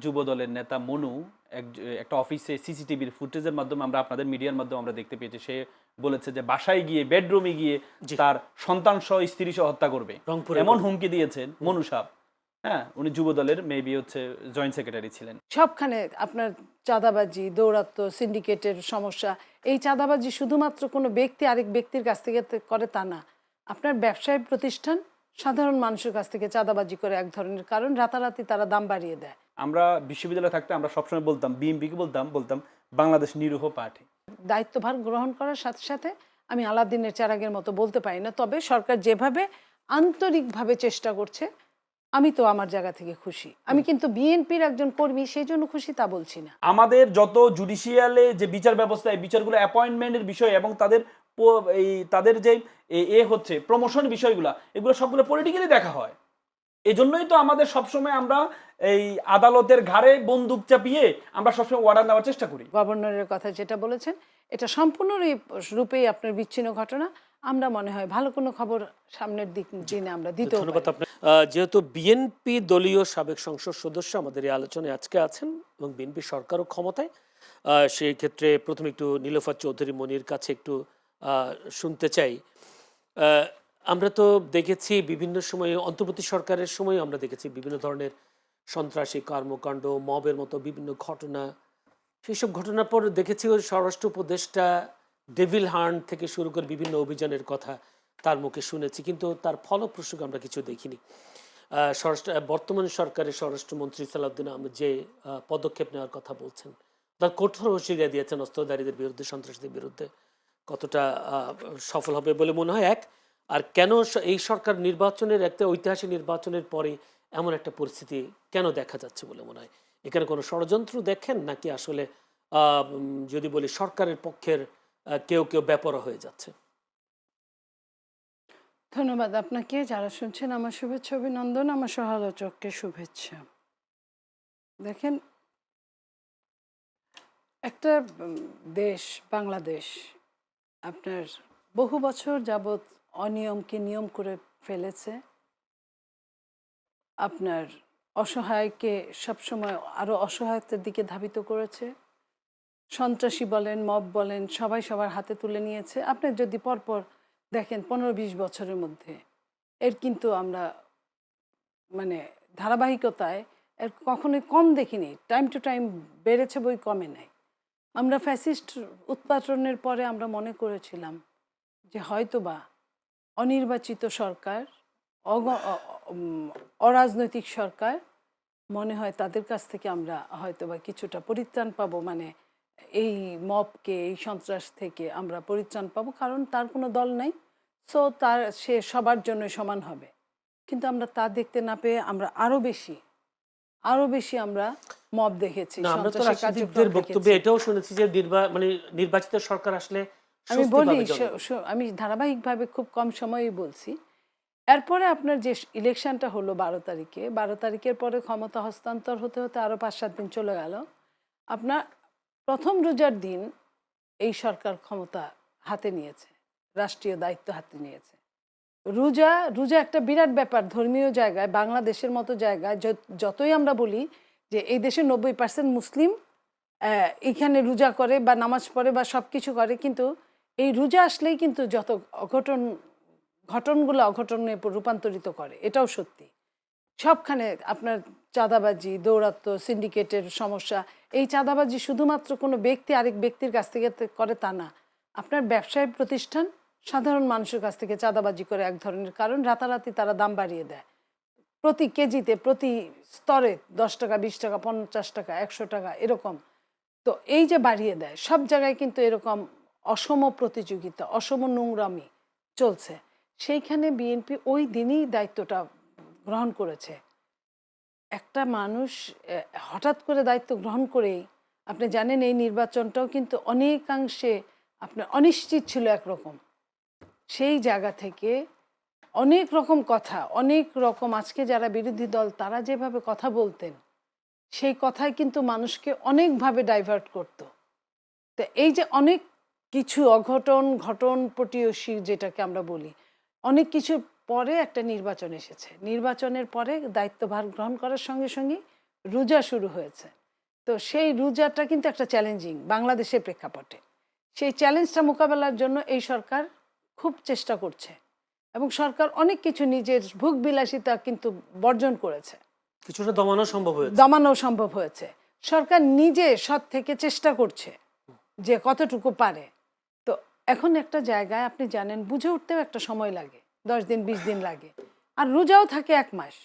যুব দলের নেতা মনু একটা অফিসে সিসিটিভির ফুটেজের মাধ্যমে আমরা আপনাদের মিডিয়ার মাধ্যমে আমরা দেখতে পেয়েছি, সে বলেছে যে বাসায় গিয়ে বেডরুমে গিয়ে জি। তার সন্তান সহ স্ত্রী সহ হত্যা করবে, রংপুরে এমন হুমকি দিয়েছেন মনু সাহ। হ্যাঁ, উনি যুব দলের মেবি হচ্ছে জয়েন্ট সেক্রেটারি ছিলেন। সবখানে আপনার চাঁদাবাজি, দৌরাত্ম্য, সিন্ডিকেটের সমস্যা। এই চাঁদাবাজি শুধুমাত্র কোনো ব্যক্তি আরেক ব্যক্তির কাছ থেকে করে তা না, আপনার ব্যবসায়িক প্রতিষ্ঠান সাধারণ মানুষের কাছ থেকে চাঁদাবাজি করে এক ধরনের, কারণ রাতারাতি তারা দাম বাড়িয়ে দেয়। আমরা বিশ্ববিদ্যালয়ে থাকতে আমরা সবসময় বলতাম, বিএনপিকে বলতাম বাংলাদেশ নিরীহ পার্টি। দায়িত্বভার গ্রহণ করার সাথে সাথে আমি আলাদিনের চেরাগের মতো বলতে পারি না, তবে সরকার যেভাবে আন্তরিকভাবে চেষ্টা করছে আমি তো আমার জায়গা থেকে খুশি। আমি কিন্তু বিএনপির একজন কর্মী সেই জন্য খুশি তা বলছি না। আমাদের যত জুডিশিয়ালে যে বিচার ব্যবস্থা, এই বিচারগুলো অ্যাপয়েন্টমেন্টের বিষয় এবং তাদের যে হচ্ছে প্রমোশন বিষয়গুলো, এগুলো সবগুলো পলিটিক্যালি দেখা হয়। এজন্যই তো আমাদের সবসময় আমরা এই আদালতের ঘাড়ে বন্দুক চাপিয়ে আমরা সবসময় অর্ডার নেওয়ার চেষ্টা করি। গভর্নরের কথা যেটা বলেছেন এটা সম্পূর্ণ রূপেই আপনার বিচ্ছিন্ন ঘটনা। আমরা মনে হয় ভালো কোনো খবর সামনের দিনে আমরা দিতেও ধন্যবাদ পারি। আপনার। যেহেতু বিএনপি দলীয় সাবেক সংসদ সদস্য আমাদের এই আলোচনায় আজকে আছেন এবং বিএনপি সরকারও ক্ষমতায়, সেই ক্ষেত্রে প্রথমে একটু নীলোফার চৌধুরী মনির কাছে একটু শুনতে চাই। আমরা তো দেখেছি বিভিন্ন সময়ে, অন্তর্বর্তী সরকারের সময় আমরা দেখেছি বিভিন্ন ধরনের সন্ত্রাসী কর্মকাণ্ড, মবের মতো বিভিন্ন ঘটনা। সেই সব ঘটনার পর দেখেছি ওই স্বরাষ্ট্র উপদেষ্টা ডেভিল হান্ট থেকে শুরু করে বিভিন্ন অভিযানের কথা তার মুখে শুনেছি, কিন্তু তার ফলপ্রসূ আমরা কিছু দেখিনি। বর্তমান সরকারের স্বরাষ্ট্রমন্ত্রী সালাউদ্দিন আহমেদ যে পদক্ষেপ নেওয়ার কথা বলছেন, তার কঠোর হুঁশিয়ারি দিয়েছেন অস্ত্রধারীদের বিরুদ্ধে, সন্ত্রাসীদের বিরুদ্ধে, কতটা সফল হবে বলে মনে হয় এক? আর কেন এই সরকার নির্বাচনের, একটা ঐতিহাসিক নির্বাচনের পরে এমন একটা পরিস্থিতি কেন দেখা যাচ্ছে বলে মনে হয়? এখানে কোনো ষড়যন্ত্র দেখেন নাকি আসলে যদি বলি সরকারের পক্ষের কেউ কেউ বেপরোয়া হয়ে যাচ্ছে? ধন্যবাদ আপনাকে, যারা শুনছেন আমার শুভেচ্ছা অভিনন্দন, আমার সহ-আলোচককে শুভেচ্ছা। দেখেন, একটা দেশ বাংলাদেশ আপনার বহু বছর যাবৎ অনিয়মকে নিয়ম করে ফেলেছে। আপনার অসহায়কে সবসময় আরও অসহায়তার দিকে ধাবিত করেছে। সন্ত্রাসী বলেন, মব বলেন, সবাই সবার হাতে তুলে নিয়েছে। আপনি যদি পরপর দেখেন 15-20 বছরের মধ্যে এর কিন্তু আমরা মানে ধারাবাহিকতায় এর কখনোই কম দেখিনি। টাইম টু টাইম বেড়েছে, বই কমে নাই। আমরা ফ্যাসিস্ট উৎপাটনের পরে আমরা মনে করেছিলাম যে হয়তোবা অনির্বাচিত সরকার, অরাজনৈতিক সরকার, মনে হয় তাদের কাছ থেকে আমরা হয়তোবা কিছুটা পরিত্রাণ পাবো, মানে এই মবকে, এই সন্ত্রাস থেকে আমরা পরিত্রাণ পাবো, কারণ তার কোনো দল নাই, সো সে সবার জন্য সমান হবে। কিন্তু আমরা তা দেখতে না পেয়ে আমরা আরো বেশি আমরা মব দেখেছি, না, আমরা তো সন্ত্রাসী রাজনীতিকদের কার্যক্রম বক্তব্যে দেখেছি। এটাও শুনেছি যে মানে নির্বাচিত সরকার আসলে আমি স্বস্তি বলি, পাবে জনগণ। আমি ধারাবাহিকভাবে খুব কম সময়েই বলছি। এরপরে আপনার যে ইলেকশনটা হলো 12 তারিখে, 12 তারিখের পরে ক্ষমতা হস্তান্তর হতে হতে আরও 5-7 দিন চলে গেল। আপনার প্রথম রোজার দিন এই সরকার ক্ষমতা হাতে নিয়েছে, রাষ্ট্রীয় দায়িত্ব হাতে নিয়েছে। রোজা একটা বিরাট ব্যাপার ধর্মীয় জায়গায়, বাংলাদেশের মতো জায়গায়। যতই আমরা বলি যে এই দেশে 90% মুসলিম এইখানে রোজা করে বা নামাজ পড়ে বা সব কিছু করে, কিন্তু এই রোজা আসলেই কিন্তু যত ঘটনগুলো অঘটনে রূপান্তরিত করে, এটাও সত্যি। সবখানে আপনার চাঁদাবাজি, দৌরাত্ম্য, সিন্ডিকেটের সমস্যা। এই চাঁদাবাজি শুধুমাত্র কোনো ব্যক্তি আরেক ব্যক্তির কাছ থেকে করে তা না, আপনার ব্যবসায়িক প্রতিষ্ঠান সাধারণ মানুষের কাছ থেকে চাঁদাবাজি করে এক ধরনের, কারণ রাতারাতি তারা দাম বাড়িয়ে দেয় প্রতি কেজিতে, প্রতি স্তরে 10 টাকা, 20 টাকা, 50 টাকা, 100 টাকা এরকম। তো এই যে বাড়িয়ে দেয়, সব জায়গায় কিন্তু এরকম অসম প্রতিযোগিতা, অসম নোংরামি চলছে। সেইখানে বিএনপি ওই দিনই দায়িত্বটা গ্রহণ করেছে। একটা মানুষ হঠাৎ করে দায়িত্ব গ্রহণ করেই, আপনি জানেন এই নির্বাচনটাও কিন্তু অনেকাংশে আপনার অনিশ্চিত ছিল একরকম। সেই জায়গা থেকে অনেক রকম কথা, অনেক রকম আজকে যারা বিরোধী দল তারা যেভাবে কথা বলতেন, সেই কথাই কিন্তু মানুষকে অনেকভাবে ডাইভার্ট করত। তো এই যে অনেক কিছু ঘটন পটিয়সী যেটাকে আমরা বলি, অনেক কিছুর পরে একটা নির্বাচন এসেছে। নির্বাচনের পরে দায়িত্বভার গ্রহণ করার সঙ্গে সঙ্গে রোজা শুরু হয়েছে। তো সেই রোজাটা কিন্তু একটা চ্যালেঞ্জিং বাংলাদেশের প্রেক্ষাপটে। সেই চ্যালেঞ্জটা মোকাবেলার জন্য এই সরকার খুব চেষ্টা করছে এবং সরকার অনেক কিছু নিজের ভোগবিলাসিতা কিন্তু বর্জন করেছে, কিছুটা দমানো সম্ভব হয়েছে। দমানো সম্ভব হয়েছে। সরকার নিজে সৎ থেকে চেষ্টা করছে যে কতটুকু পারে। তো এখন একটা জায়গায় আপনি জানেন বুঝে উঠতেও একটা সময় লাগে, 10 দিন 20 দিন লাগে, আর রোজাও থাকে 1 মাস,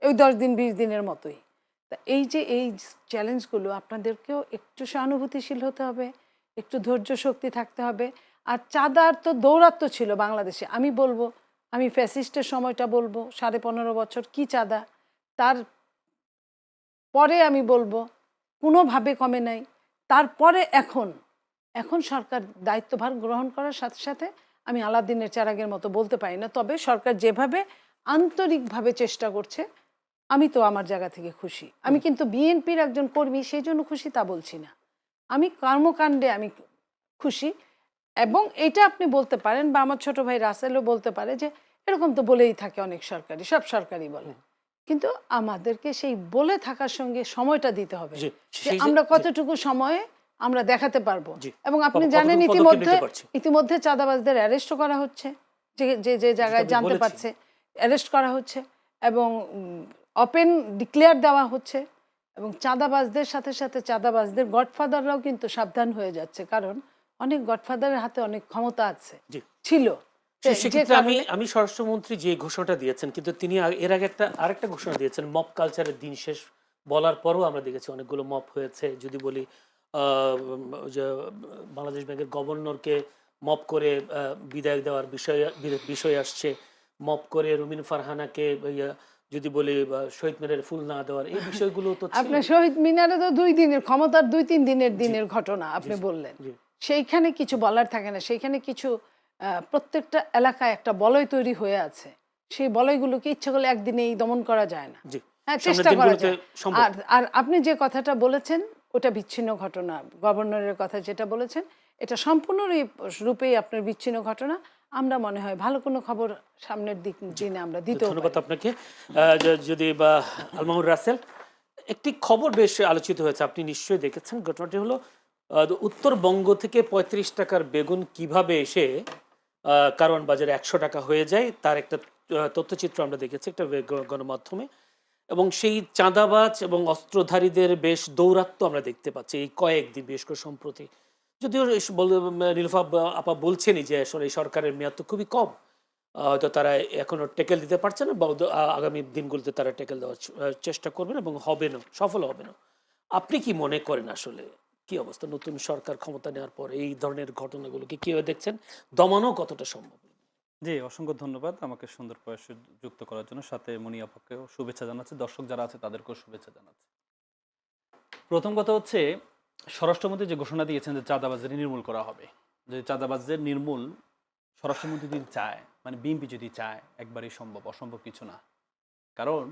ওই 10 দিন 20 দিনের মতোই। তা এই যে এই চ্যালেঞ্জগুলো আপনাদেরকেও একটু সহানুভূতিশীল হতে হবে, একটু ধৈর্য শক্তি থাকতে হবে। আর চাঁদার তো দৌরাত্ম্য ছিল বাংলাদেশে। আমি বলবো, আমি ফ্যাসিস্টের সময়টা বলবো, 15.5 বছর কি চাঁদা, তার পরে আমি বলবো কোনোভাবে কমে নাই। তারপরে এখন সরকার দায়িত্বভার গ্রহণ করার সাথে সাথে আমি আলাদিনের চেরাগের মতো বলতে পারি না, তবে সরকার যেভাবে আন্তরিকভাবে চেষ্টা করছে আমি তো আমার জায়গা থেকে খুশি। আমি কিন্তু বিএনপির একজন কর্মী সেই জন্য খুশি তা বলছি না, আমি কর্মকাণ্ডে আমি খুশি। এবং এটা আপনি বলতে পারেন বা আমার ছোট ভাই রাসেলও বলতে পারে যে এরকম তো বলেই থাকে অনেক সরকারি, সব সরকারি বলে, কিন্তু আমাদেরকে সেই বলে থাকার সঙ্গে সময়টা দিতে হবে জি, যে সেই যে- আমরা জি। কতটুকু সময়ে আমরা দেখাতে পারবো। জি। এবং আপনি কতটুকু জানেন পদক্ষেপ ইতিমধ্যে নিতে পারছি। ইতিমধ্যে চাঁদাবাজদের অ্যারেস্টও করা হচ্ছে, যে যে যে জায়গায় আপনি জানতে বলেছেন। পারছে অ্যারেস্ট করা হচ্ছে এবং ওপেন ডিক্লেয়ার দেওয়া হচ্ছে। এবং চাঁদাবাজদের সাথে সাথে চাঁদাবাজদের গডফাদাররাও কিন্তু সাবধান হয়ে যাচ্ছে, কারণ অনেক গডফাদারের হাতে অনেক ক্ষমতা আছে, জি। ছিল। যে সেক্ষেত্রে আমি কারণে আমি স্বরাষ্ট্রমন্ত্রী যে ঘোষণাটা দিয়েছেন, কিন্তু তিনি এর আগে আরেকটা ঘোষণা দিয়েছেন, মব কালচারের দিন শেষ বলার পরও আমরা দেখেছি অনেকগুলো মব হয়েছে। যদি বলি যে বাংলাদেশ ব্যাংকের গভর্নরকে মব করে বিদায় দেওয়ার বিষয় আসছে, মব করে রুমিন ফারহানাকে যদি বলি শহীদ মিনারে ফুল না দেওয়ার, এই বিষয়গুলো তো ছিল। আপনার শহীদ মিনারে তো 2 দিনের ক্ষমতার 2-3 দিনের ঘটনা আপনি বললেন, জি। সেইখানে কিছু বলার থাকে না। সেইখানে কিছু প্রত্যেকটা এলাকায় একটা বলয় তৈরি হয়ে আছে, সেই বলয়গুলোকে ইচ্ছে করলে একদিনেই দমন করা যায় না। জি। হ্যাঁ, সামনের চেষ্টা করা দিনগুলোতে যায়। সম্ভব। আর আর আপনি যে কথাটা বলেছেন ওটা বিচ্ছিন্ন ঘটনা, গভর্নরের কথা যেটা বলেছেন এটা সম্পূর্ণরূপেই আপনার বিচ্ছিন্ন ঘটনা। আমরা মনে হয় ভালো কোনো খবর সামনের দিনে আমরা দিতেও ধন্যবাদ পারি। আপনাকে। যদি বা আলমামুর রাসেল, একটি খবর বেশ আলোচিত হয়েছে, আপনি নিশ্চয়ই দেখেছেন। ঘটনাটি হলো উত্তরবঙ্গ থেকে 35 টাকার বেগুন কিভাবে এসে কারণ বাজারে 100 টাকা হয়ে যায়, তার একটা তথ্যচিত্র আমরা দেখেছি একটা গণমাধ্যমে। এবং সেই চাঁদাবাজ এবং অস্ত্রধারীদের বেশ দৌরাত্ম্য আমরা দেখতে পাচ্ছি এই কয়েকদিন, বিশেষ করে সম্প্রতি। যদিও নীলুফা আপা বলছেনই যে আসলে এই সরকারের মেয়াদ তো খুবই কম, হয়তো তারা এখনো টেকেল দিতে পারছে না, বা আগামী দিনগুলোতে তারা টেকেল দেওয়ার চেষ্টা করবেন এবং হবে না, সফল হবে না। আপনি কি মনে করেন আসলে কি অবস্থা নতুন সরকার ক্ষমতা নেওয়ার পর এই ধরনের ঘটনাগুলোকে কিভাবে দেখছেন, দমানো কতটা সম্ভব? জি, অসংখ্য ধন্যবাদ আমাকে সুন্দর প্রয়াসে যুক্ত করার জন্য। সাথে মনি আপাকেও শুভেচ্ছা জানাচ্ছি, দর্শক যারা আছে তাদেরকেও শুভেচ্ছা জানাচ্ছি। প্রথম কথা হচ্ছে, স্বরাষ্ট্রমন্ত্রী যে ঘোষণা দিয়েছেন যে চাঁদাবাজি নির্মূল করা হবে, যে চাঁদাবাজদের নির্মূল স্বরাষ্ট্রমন্ত্রী যদি চায়, মানে বিএনপি যদি চায়, একবারই সম্ভব, অসম্ভব কিছু না। কারণ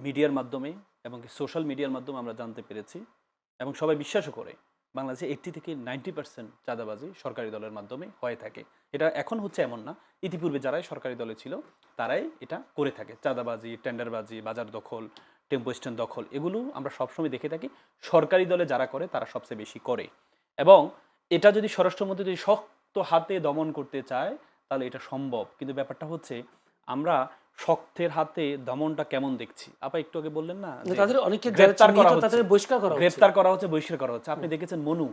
মিডিয়ার মাধ্যমে এবং সোশ্যাল মিডিয়ার মাধ্যমে আমরা জানতে পেরেছি এবং সবাই বিশ্বাসও করে, বাংলাদেশে 80 থেকে 90% চাঁদাবাজি সরকারি দলের মাধ্যমে হয়ে থাকে। এটা এখন হচ্ছে এমন না, ইতিপূর্বে যারাই সরকারি দলে ছিল তারাই এটা করে থাকে। চাঁদাবাজি, টেন্ডারবাজি, বাজার দখল, টেম্পো স্ট্যান্ড দখল, এগুলো আমরা সবসময় দেখে থাকি সরকারি দলে যারা করে তারা সবচেয়ে বেশি করে। এবং এটা যদি স্বরাষ্ট্রমন্ত্রী যদি শক্ত হাতে দমন করতে চায় তাহলে এটা সম্ভব। কিন্তু ব্যাপারটা হচ্ছে আমরা শক্তের হাতে দমনটা কেমন দেখছি। আপা একটু আগে বললেন না যে তাদের অনেকে গ্রেফতার করা হচ্ছে, তাদের বহিষ্কার করা হচ্ছে। গ্রেফতার করা হচ্ছে, বহিষ্কার করা হচ্ছে। আপনি দেখেছেন মনু,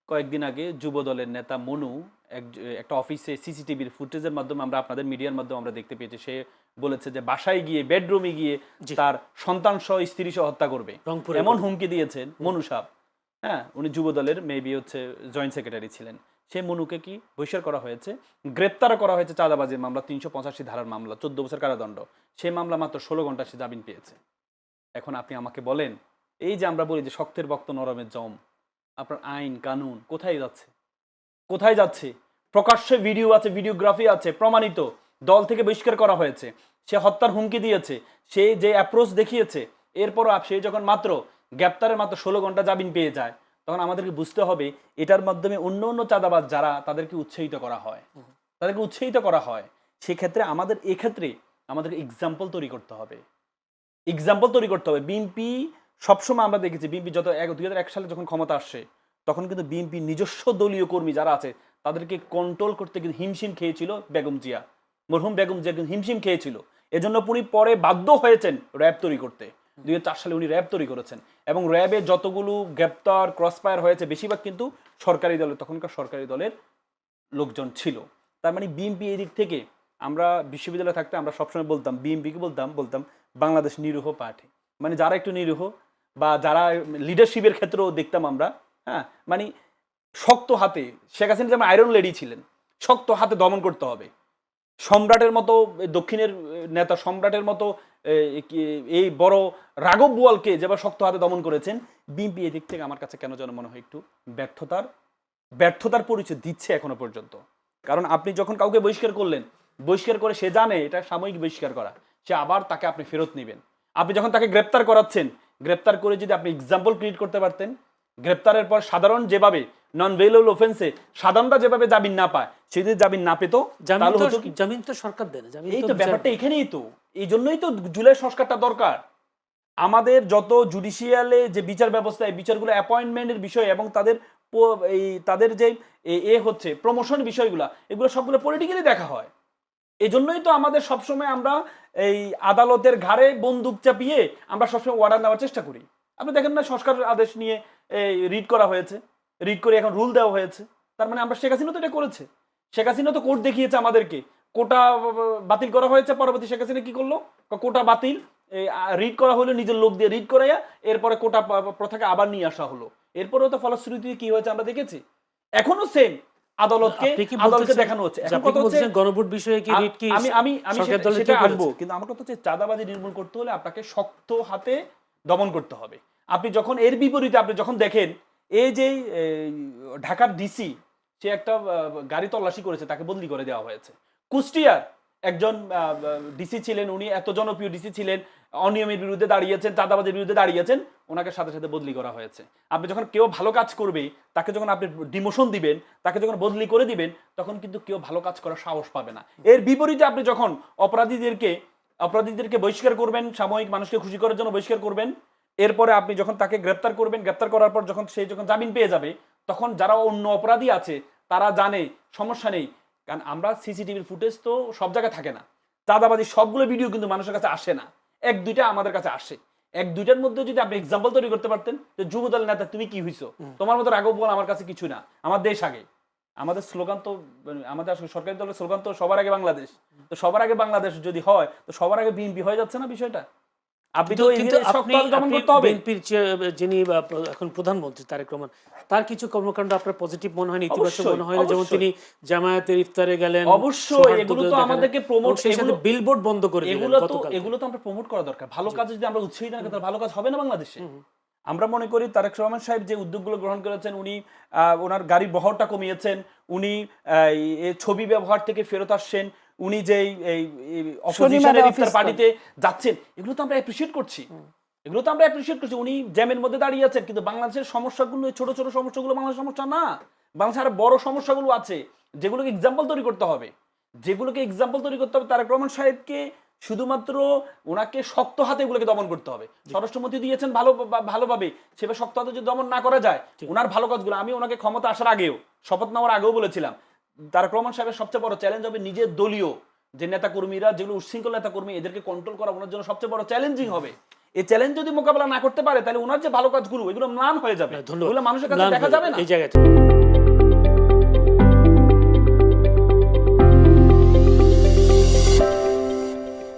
কয়েকদিন আগে যুব দলের নেতা মনু একটা অফিসে সিসিটিভির ফুটেজের মাধ্যমে আমরা আপনাদের মিডিয়ার মাধ্যমে আমরা দেখতে পেয়েছি, সে বলেছে যে বাসায় গিয়ে, বেডরুমে গিয়ে তার সন্তান সহ স্ত্রী সহ হত্যা করবে, রংপুরে এমন হুমকি দিয়েছেন মনু সাহ। হ্যাঁ, উনি যুব দলের মেবি হচ্ছে জয়েন্ট সেক্রেটারি ছিলেন। সেই মনুকে কি বহিষ্কার করা হয়েছে, গ্রেপ্তার করা হয়েছে চাঁদাবাজির মামলা, 385 ধারার মামলা, 14 বছর কারাদণ্ড। সেই মামলা মাত্র 16 ঘন্টা সে জামিন পেয়েছে। এখন আপনি আমাকে বলেন, এই যে আমরা বলি যে শক্তের বক্ত নরমের জম, আপনার আইন কানুন কোথায় যাচ্ছে? কোথায় যাচ্ছে? প্রকাশ্যে ভিডিও আছে, ভিডিওগ্রাফি আছে, প্রমাণিত। দল থেকে বহিষ্কার করা হয়েছে, সে হত্যার হুমকি দিয়েছে, সে যে অ্যাপ্রোচ দেখিয়েছে, এরপরও সে যখন মাত্র গ্রেপ্তারের মাত্র 16 ঘন্টা জামিন পেয়ে যায়, তখন আমাদেরকে বুঝতে হবে এটার মাধ্যমে অন্য অন্য চাঁদাবাজ যারা, তাদেরকে উৎসাহিত করা হয়, তাদেরকে উৎসাহিত করা হয়। সেক্ষেত্রে আমাদের এক্ষেত্রে আমাদেরকে এক্সাম্পল তৈরি করতে হবে। এক্সাম্পল তৈরি করতে হবে। বিএনপি সবসময় আমরা দেখেছি, বিএনপি যত 2001 সালে যখন ক্ষমতা আসছে তখন কিন্তু বিএনপি নিজস্ব দলীয় কর্মী যারা আছে তাদেরকে কন্ট্রোল করতে কিন্তু হিমশিম খেয়েছিল বেগম জিয়া, মরহুম বেগম জিয়া কিন্তু হিমশিম খেয়েছিল। এজন্য উনি পরে বাধ্য হয়েছেন র্যাব তৈরি করতে। 2004 সালে উনি র্যাব তৈরি করেছেন এবং র্যাবে যতগুলো গ্রেপ্তার ক্রসফায়ার হয়েছে বেশিরভাগ কিন্তু সরকারি দলের, তখনকার সরকারি দলের লোকজন ছিল। তার মানে বিএনপি এই দিক থেকে, আমরা বিশ্ববিদ্যালয়ে থাকতে আমরা সবসময় বলতাম বিএনপিকে বলতাম বাংলাদেশ নিরীহ পার্টি, মানে যারা একটু নিরীহ বা যারা লিডারশিপের ক্ষেত্রেও দেখতাম আমরা, হ্যাঁ, মানে শক্ত হাতে, শেখ হাসিনা যেমন আয়রন লেডি ছিলেন, শক্ত হাতে দমন করতে হবে। সম্রাটের মতো দক্ষিণের নেতা, সম্রাটের মতো এই বড় রাঘব বোয়ালকে যেভাবে শক্ত হাতে দমন করেছেন, বিএনপি এই দিক থেকে আমার কাছে কেন যেন মনে হয় একটু ব্যর্থতার পরিচয় দিচ্ছে এখনো পর্যন্ত। কারণ আপনি যখন কাউকে বহিষ্কার করলেন, বহিষ্কার করে সে জানে এটা সাময়িক বহিষ্কার করা, সে আবার তাকে আপনি ফেরত নেবেন। আপনি যখন তাকে গ্রেপ্তার করাচ্ছেন, গ্রেপ্তার করে যদি আপনি এক্সাম্পল ক্রিয়েট করতে পারতেন, গ্রেপ্তারের পর সাধারণ যেভাবে নন ভেইলেবল অফেন্সে সাধারণরা যেভাবে জামিন না পায়, সে যদি জামিন না পেত তাহলে হতো কি? জামিন তো সরকার দেয় না, জামিন এই তো তো ব্যাপারটা এখানেই তো, এই জন্যই তো জুলাই সংস্কারটা দরকার। আমাদের যত জুডিশিয়ালে যে বিচার ব্যবস্থা, এই বিচারগুলো অ্যাপয়েন্টমেন্টের বিষয় এবং তাদের যে হচ্ছে প্রমোশন বিষয়গুলা, এগুলো সবগুলো পলিটিক্যালি দেখা হয়। এই জন্যই তো আমাদের সবসময় আমরা এই আদালতের ঘাড়ে বন্দুক চাপিয়ে আমরা সবসময় অর্ডার নেওয়ার চেষ্টা করি। আপনি দেখেন না, সংস্কার আদেশ নিয়ে রিড করা হয়েছে, রিড করে এখন রুল দেওয়া হয়েছে। তার মানে আমরা শেখ হাসিনা তো এটা করেছে, শেখ হাসিনা তো কোর্ট দেখিয়েছে আমাদেরকে, কোটা বাতিল করা হয়েছে, পরবর্তী শেখ হাসিনা কি করলো, কোটা বাতিল, রিড করা হলো নিজের লোক দিয়ে রিড করাইয়া, এরপরে কোটা প্রথাকে আবার নিয়ে আসা হলো। এরপরেও তো ফলশ্রুতি কি হয়েছে আমরা দেখেছি। এখনো সেম আদালতকে দেখানো হচ্ছে। এখন কথা হচ্ছে গণভোট বিষয়ে কি রিট কি আমি সেটা আসবো, কিন্তু আমার কথা হচ্ছে চাঁদাবাজি নির্মূল করতে হলে আপনাকে শক্ত হাতে দমন করতে হবে। আপনি যখন এর বিপরীতে আপনি যখন দেখেন এই যে ঢাকার ডিসি, সে একটা গাড়ি তল্লাশি করেছে, তাকে বদলি করে দেওয়া হয়েছে। কুষ্টিয়ার একজন ডিসি ছিলেন, উনি এত জনপ্রিয় ডিসি ছিলেন, অনিয়মের বিরুদ্ধে দাঁড়িয়েছেন, চাঁদাবাজির বিরুদ্ধে দাঁড়িয়েছেন, ওনাকে সাথে সাথে বদলি করা হয়েছে। আপনি যখন কেউ ভালো কাজ করবে, তাকে যখন আপনি ডিমোশন দিবেন, তাকে যখন বদলি করে দিবেন, তখন কিন্তু কেউ ভালো কাজ করার সাহস পাবে না। এর বিপরীতে আপনি যখন অপরাধীদেরকে বহিষ্কার করবেন, সাময়িক মানুষকে খুশি করার জন্য বহিষ্কার করবেন, এরপরে আপনি যখন তাকে গ্রেপ্তার করবেন, গ্রেপ্তার করার পর যখন সে জামিন পেয়ে যাবে, তখন যারা অন্য অপরাধী আছে তারা জানে সমস্যা নেই, কারণ আমরা সিসিটিভির ফুটেজ তো সব জায়গায় থাকে না, চাঁদাবাজি সবগুলো ভিডিও কিন্তু মানুষের কাছে আসে না, এক দুইটা আমাদের কাছে আসে। এক দুইটার মধ্যে যদি আপনি এক্সাম্পল তৈরি করতে পারতেন যে যুবদল নেতা তুমি কি হইছো, তোমার মতো রাঘব বল আমার কাছে কিছু না, আমার দেশ আগে। আমাদের স্লোগান তো, আমাদের আসলে সরকারি দলের স্লোগান তো সবার আগে বাংলাদেশ। তো সবার আগে বাংলাদেশ যদি হয়, তো সবার আগে বিএনপি হয়ে যাচ্ছে না বিষয়টা? আপনি তো বিএনপির যিনি এখন প্রধানমন্ত্রী তারেক রহমান, তার কিছু কর্মকাণ্ড আপনার পজিটিভ মনে হয়, ইতিবাচক মনে হয় না? যেমন তিনি জামায়াতের ইফতারে গেলেন, অবশ্যই এগুলো তো আমাদেরকে প্রমোট, বিলবোর্ড বন্ধ করে দিলেন। এগুলো তো আমরা প্রমোট করা দরকার। ভালো কাজ যদি আমরা উৎসাহিত না করি, তাহলে ভালো কাজ হবে না বাংলাদেশে। আমরা মনে করি তারেক রহমান সাহেব যে উদ্যোগগুলো গ্রহণ করেছেন, উনি ওনার গাড়ির বহরটা কমিয়েছেন, উনি ছবি ব্যবহার থেকে ফেরত আসছেন, উনি যে অপোজিশনের ইফতার পার্টিতে যাচ্ছেন, এগুলো তো আমরা অ্যাপ্রিশিয়েট করছি, উনি জ্যামের মধ্যে দাঁড়িয়ে আছেন। কিন্তু বাংলাদেশের সমস্যাগুলো, ছোট ছোট সমস্যাগুলো বাংলাদেশের সমস্যা না, বাংলাদেশের আরো বড় সমস্যাগুলো আছে, যেগুলোকে এক্সাম্পল তৈরি করতে হবে। তারেক রহমান সাহেবকে শুধুমাত্র ওনাকে শক্ত হাতে এগুলোকে দমন করতে হবে। স্বরাষ্ট্রমন্ত্রী দিয়েছেন ভালোভাবে, সেভাবে শক্ত হাতে যদি দমন না করা যায়, ওনার ভালো কাজগুলো, আমি ওনাকে ক্ষমতা আসার আগেও, শপথ নেওয়ার আগেও বলেছিলাম, তারেক রহমান সাহেবের সবচেয়ে বড় চ্যালেঞ্জ হবে নিজের দলীয় যে নেতাকর্মীরা, যেগুলো উচ্ছৃঙ্খল নেতাকর্মী, এদেরকে কন্ট্রোল করা ওনার জন্য সবচেয়ে বড় চ্যালেঞ্জিং হবে। এই চ্যালেঞ্জ যদি মোকাবেলা না করতে পারে, তাহলে ওনার যে ভালো কাজগুলো, এগুলো ম্লান হয়ে যাবে, এগুলো মানুষের কাছে দেখা যাবে না। এই জায়গাটা